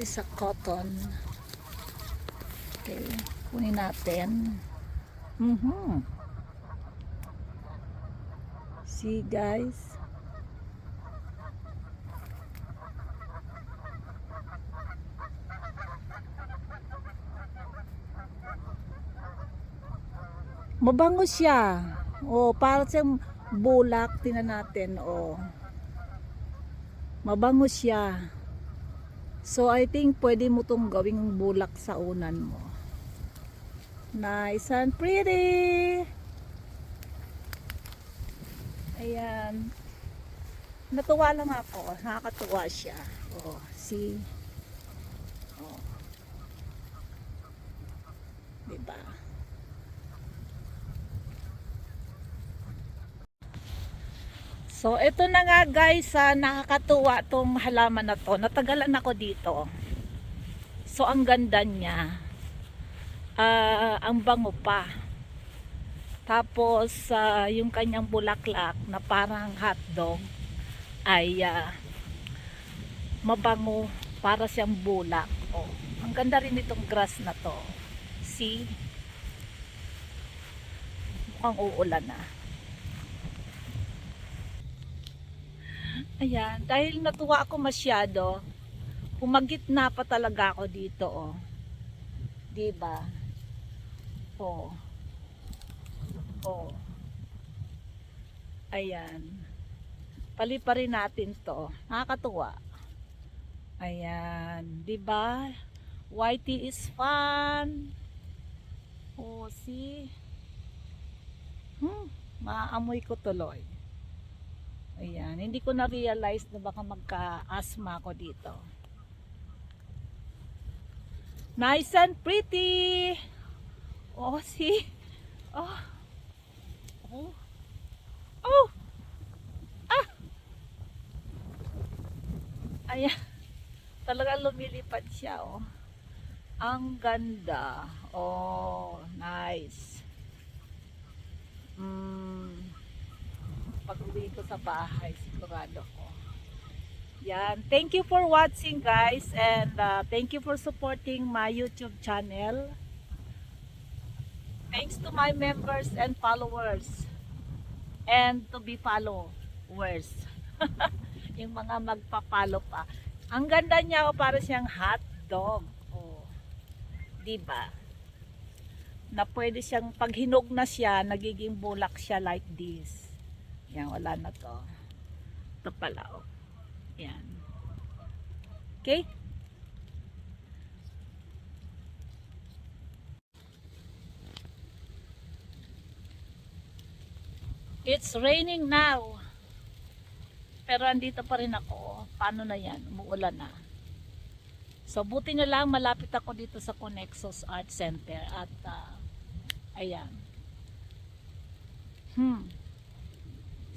sa cotton. Okay, kunin natin. See guys, mabango siya. Oh, para siyang bulak. Tingnan natin. Oh, mabango siya. So I think pwede mo tong gawing bulak sa unan mo. Nice and pretty. Ayan. Natuwa lang ako. Nakakatuwa siya. Oh, see? Oh. Diba? So, ito na nga guys, nakakatuwa tong halaman na to. Natagalan ako dito. So, ang ganda niya. Ang bango pa. Tapos, yung kanyang bulaklak na parang hotdog ay mabango, para siyang bulak. Oh, ang ganda rin itong grass na to. See? Mukhang uulan na. Ayan, dahil natuwa ako masyado, humagitna pa talaga ako dito, oh. 'Di ba? Oh. Oh. Ayan. Paliparin natin 'to. Nakakatuwa. Ayan, 'di ba? Whitey is fun. Oh, see? Maamoy ko tuloy. Ayan, hindi ko na-realize na baka magka-asthma ako dito. Nice and pretty. Oh, see? Oh. Oh. Oh. Ah. Ayan. Talagang lumilipad siya, oh. Ang ganda. Oh, nice. Pag-uwi ko sa bahay, sigurado ko. Yan. Thank you for watching guys, and thank you for supporting my YouTube channel. Thanks to my members and followers, and to be followers. Yung mga magpa-follow pa. Ang ganda niya, oh, para siyang hot dog. Oh. 'Di ba? Na pwede siyang pag hinog na siya, nagiging bulak siya like this. Yan, wala na to. Ito pala, oh. Yan. Okay? It's raining now. Pero andito pa rin ako. Paano na yan? Umuulan na. So, buti na lang malapit ako dito sa Conexos Art Center. At, ayan.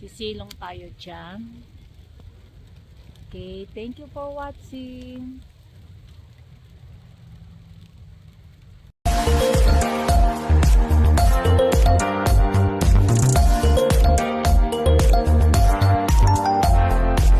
Sisilong tayo dyan. Okay, thank you for watching.